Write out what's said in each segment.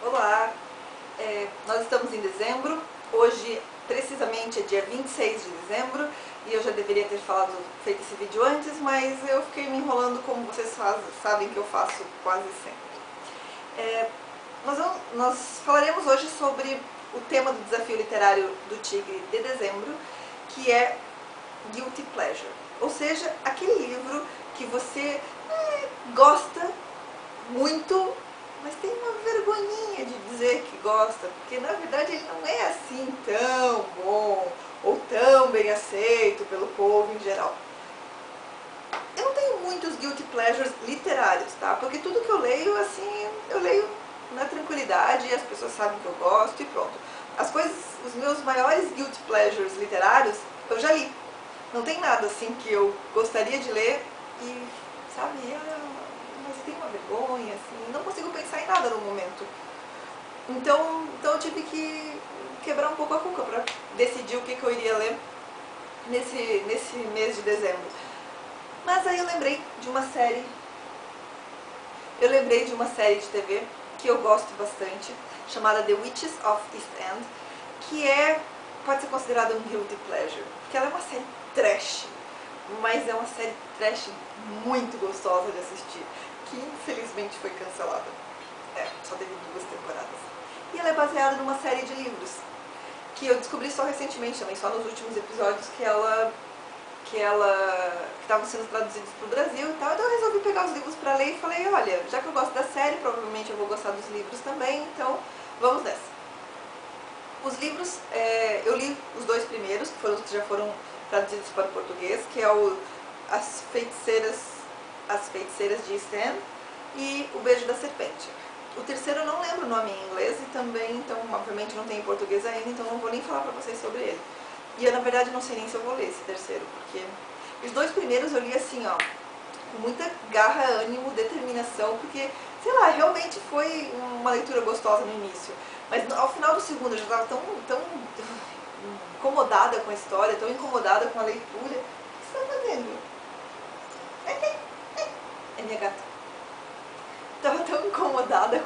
Olá, nós estamos em dezembro, hoje precisamente é dia 26 de dezembro e eu já deveria ter feito esse vídeo antes, mas eu fiquei me enrolando como vocês sabem que eu faço quase sempre. Nós falaremos hoje sobre o tema do desafio literário do Tigre de dezembro, que é Guilty Pleasure, ou seja, aquele livro que você gosta muito, mas tem uma vergonhinha de dizer que gosta, porque na verdade ele não é assim tão bom ou tão bem aceito pelo povo em geral. Eu não tenho muitos guilty pleasures literários, tá? Porque tudo que eu leio, assim, eu leio na tranquilidade e as pessoas sabem que eu gosto e pronto. Os meus maiores guilty pleasures literários, eu já li. Não tem nada assim que eu gostaria de ler e, sabe, mas tem uma vergonha, assim, não consigo pensar em nada no momento. Então eu tive que quebrar um pouco a cuca para decidir o que eu iria ler nesse mês de dezembro. Mas aí eu lembrei de uma série de TV que eu gosto bastante, chamada The Witches of East End, que pode ser considerada um guilty pleasure, porque ela é uma série trash, mas é uma série trash muito gostosa de assistir, que infelizmente foi cancelada. Só teve 2 temporadas. E ela é baseada numa série de livros, que eu descobri só recentemente também, só nos últimos episódios, que estavam sendo traduzidos para o Brasil e tal. Então eu resolvi pegar os livros para ler e falei, olha, já que eu gosto da série, provavelmente eu vou gostar dos livros também, então vamos nessa. Os livros, eu li os 2 primeiros, que já foram traduzidos para o português, que é As Feiticeiras de East End e O Beijo da Serpente. O terceiro eu não lembro o nome em inglês e também, então, obviamente não tem em português ainda, então não vou nem falar pra vocês sobre ele. E eu, na verdade, não sei nem se eu vou ler esse terceiro, porque os 2 primeiros eu li assim, ó, com muita garra, ânimo, determinação, porque, sei lá, realmente foi uma leitura gostosa no início. Mas ao final do segundo eu já estava tão incomodada com a história, tão incomodada com a leitura. O que você está fazendo? É minha gata. Estava tão incomodada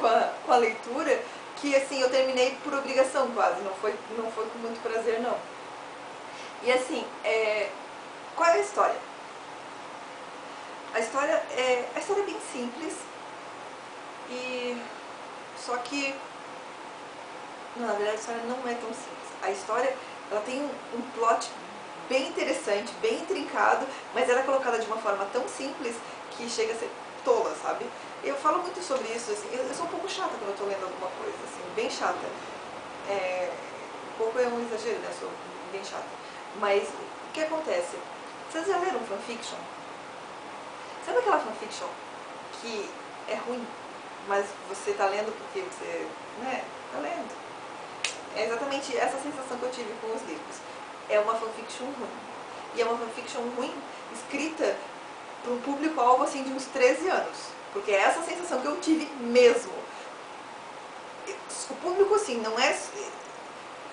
com a leitura que, assim, eu terminei por obrigação quase, não foi com muito prazer não. E assim, qual é a história? A história é bem simples, só que, não, na verdade a história não é tão simples. A história, ela tem um plot bem interessante, bem intrincado, mas ela é colocada de uma forma tão simples que chega a ser tola, sabe? Eu falo muito sobre isso, assim, eu sou um pouco chata quando eu tô lendo alguma coisa, assim, bem chata. Um pouco é um exagero, né? Eu sou bem chata. Mas o que acontece? Vocês já leram fanfiction? Sabe aquela fanfiction que é ruim, mas você tá lendo porque você, né, tá lendo? É exatamente essa sensação que eu tive com os livros. É uma fanfiction ruim. E é uma fanfiction ruim escrita para um público-alvo assim de uns 13 anos. Porque é essa sensação que eu tive mesmo. O público, assim,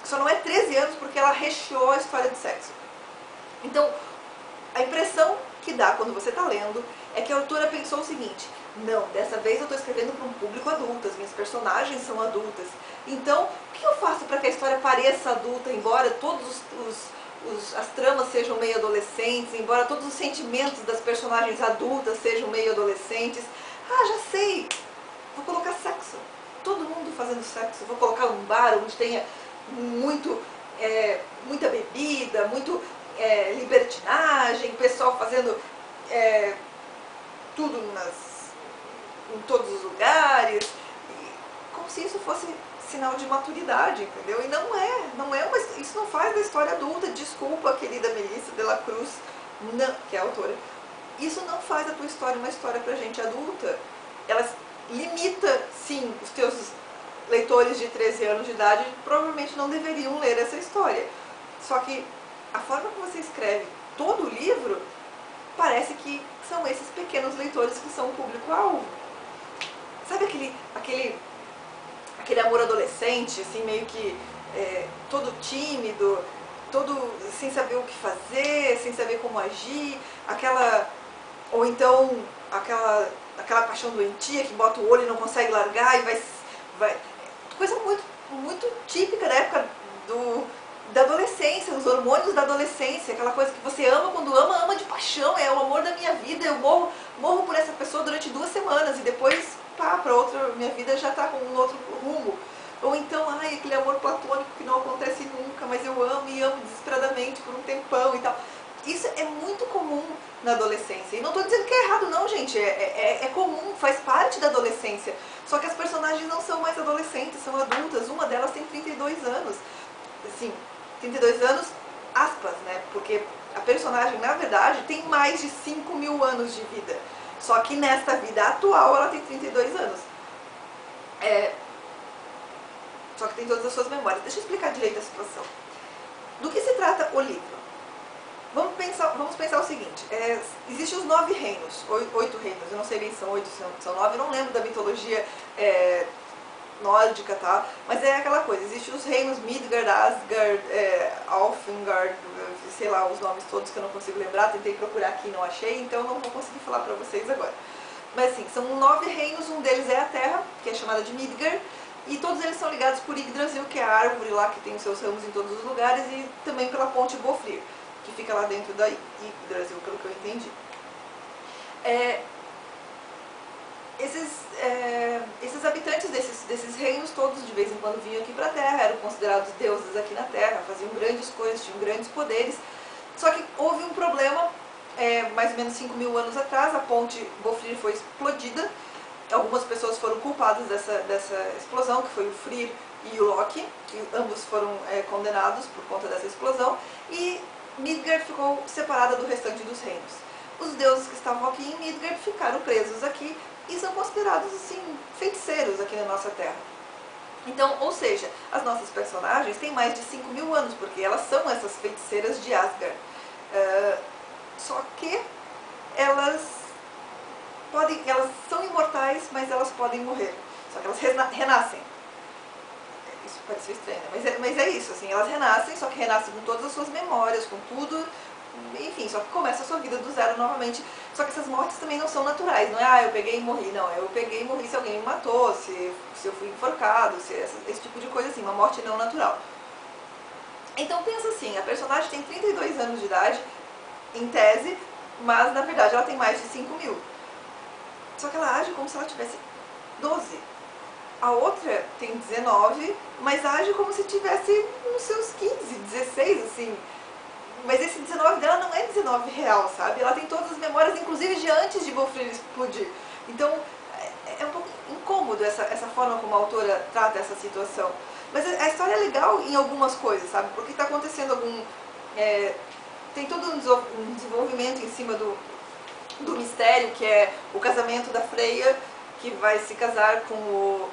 só não é 13 anos porque ela recheou a história de sexo. Então, a impressão que dá quando você está lendo é que a autora pensou o seguinte: não, dessa vez eu estou escrevendo para um público adulto, as minhas personagens são adultas. Então, o que eu faço para que a história pareça adulta, embora todos as tramas sejam meio adolescentes, embora todos os sentimentos das personagens adultas sejam meio adolescentes? Ah, já sei! Vou colocar sexo. Todo mundo fazendo sexo. Vou colocar um bar onde tenha muita bebida, libertinagem, pessoal fazendo tudo em todos os lugares, como se isso fosse sinal de maturidade, entendeu? E isso não faz da história adulta. Desculpa, querida Melissa de la Cruz, não, que é a autora. Isso não faz da tua história uma história pra gente adulta. Ela limita, sim, os teus leitores de 13 anos de idade provavelmente não deveriam ler essa história. Só que a forma que você escreve todo o livro parece que são esses pequenos leitores que são o público-alvo. Sabe aquele amor adolescente, assim, meio que todo tímido, todo sem saber o que fazer, sem saber como agir, ou então aquela paixão doentia que bota o olho e não consegue largar e vai coisa muito típica da época da adolescência, os hormônios da adolescência, aquela coisa que você ama quando ama, ama de paixão, é o amor da minha vida, eu morro por essa pessoa durante 2 semanas e depois, pá, pra outra, minha vida já tá com um outro rumo. Ou então, ai, aquele amor platônico que não acontece nunca, mas eu amo e amo desesperadamente por um tempão e tal. Isso é muito comum na adolescência. E não estou dizendo que é errado não, gente. É comum, faz parte da adolescência. Só que as personagens não são mais adolescentes, são adultas. Uma delas tem 32 anos. Assim, 32 anos, aspas, né? Porque a personagem, na verdade, tem mais de 5.000 anos de vida. Só que nesta vida atual ela tem 32 anos. Só que tem todas as suas memórias. Deixa eu explicar direito a situação. Do que se trata o livro? Vamos pensar o seguinte, existem os 9 reinos, 8 reinos, eu não sei bem se são 8, se são 9, eu não lembro da mitologia nórdica, tá? Mas é aquela coisa, existem os reinos Midgard, Asgard, Alfengard, sei lá, os nomes todos que eu não consigo lembrar, tentei procurar aqui e não achei, então não vou conseguir falar pra vocês agora. Mas assim, são 9 reinos, um deles é a Terra, que é chamada de Midgard, e todos eles são ligados por Yggdrasil, que é a árvore lá que tem os seus ramos em todos os lugares, e também pela ponte Bofrir, que fica lá dentro da Yggdrasil, pelo que eu entendi. Esses habitantes desses reinos, todos de vez em quando vinham aqui para a Terra, eram considerados deuses aqui na Terra, faziam grandes coisas, tinham grandes poderes. Só que houve um problema, mais ou menos 5.000 anos atrás, a ponte Bofrir foi explodida. Algumas pessoas foram culpadas dessa explosão, que foi o Frir e o Loki, que ambos foram condenados por conta dessa explosão, e Midgard ficou separada do restante dos reinos. Os deuses que estavam aqui em Midgard ficaram presos aqui e são considerados, assim, feiticeiros aqui na nossa Terra. Então, ou seja, as nossas personagens têm mais de 5.000 anos, porque elas são essas feiticeiras de Asgard. Só que elas são imortais, mas elas podem morrer. Só que elas renascem. Isso pode ser estranho, né? Mas é isso, assim, elas renascem, só que renascem com todas as suas memórias, com tudo, enfim, só que começa a sua vida do zero novamente. Só que essas mortes também não são naturais, não é, eu peguei e morri, não, eu peguei e morri se alguém me matou, se eu fui enforcado, esse tipo de coisa assim, uma morte não natural. Então pensa assim, a personagem tem 32 anos de idade, em tese, mas na verdade ela tem mais de 5.000. Só que ela age como se ela tivesse 12. A outra tem 19, mas age como se tivesse nos seus 15, 16, assim. Mas esse 19 dela não é 19 real, sabe? Ela tem todas as memórias, inclusive de antes de Bofrir explodir. Então, é um pouco incômodo essa forma como a autora trata essa situação. Mas a história é legal em algumas coisas, sabe? Porque está acontecendo tem todo um desenvolvimento em cima do mistério, que é o casamento da Freya, que vai se casar com o...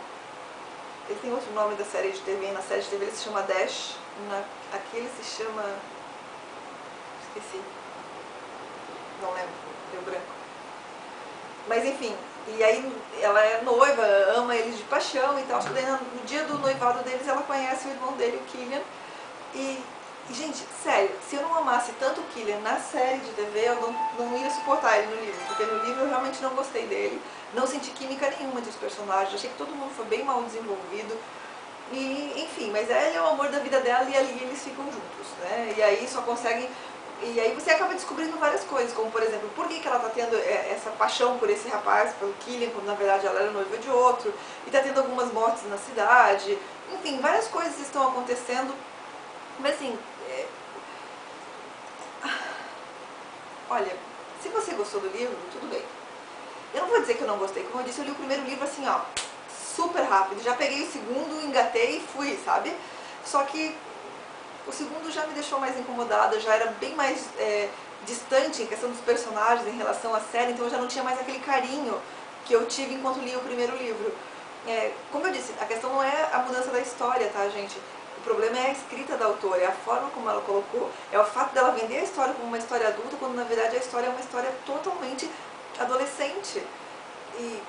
Ele tem outro nome da série de TV, na série de TV ele se chama Dash, aqui ele se chama... esqueci, não lembro, deu branco. Mas enfim, e aí ela é noiva, ama eles de paixão e tal, acho que no dia do noivado deles ela conhece o irmão dele, o Killian, e gente, sério, se eu não amasse tanto o Killian na série de TV, eu não ia suportar ele no livro, porque no livro eu realmente não gostei dele, não senti química nenhuma entre os personagens, achei que todo mundo foi bem mal desenvolvido, e enfim, mas ele é o amor da vida dela e ali eles ficam juntos, né, e aí só conseguem, e aí você acaba descobrindo várias coisas, como por exemplo, por que ela está tendo essa paixão por esse rapaz, pelo Killian, quando na verdade ela era noiva de outro, e está tendo algumas mortes na cidade, enfim, várias coisas estão acontecendo, mas assim, olha, se você gostou do livro, tudo bem. Eu não vou dizer que eu não gostei, como eu disse, eu li o primeiro livro assim, ó, super rápido, já peguei o segundo, engatei e fui, sabe? Só que o segundo já me deixou mais incomodada, já era bem mais distante em questão dos personagens em relação à série, então eu já não tinha mais aquele carinho que eu tive enquanto li o primeiro livro. Como eu disse, a questão não é a mudança da história, tá, gente? O problema é a escrita da autora, é a forma como ela colocou, é o fato dela vender a história como uma história adulta, quando na verdade a história é uma história totalmente adolescente. E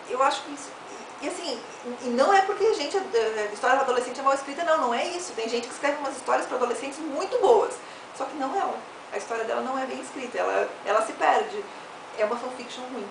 eu acho que isso... E assim, e não é porque a história adolescente é mal escrita, não é isso. Tem gente que escreve umas histórias para adolescentes muito boas, só que não ela. A história dela não é bem escrita, ela se perde. É uma fanfiction ruim.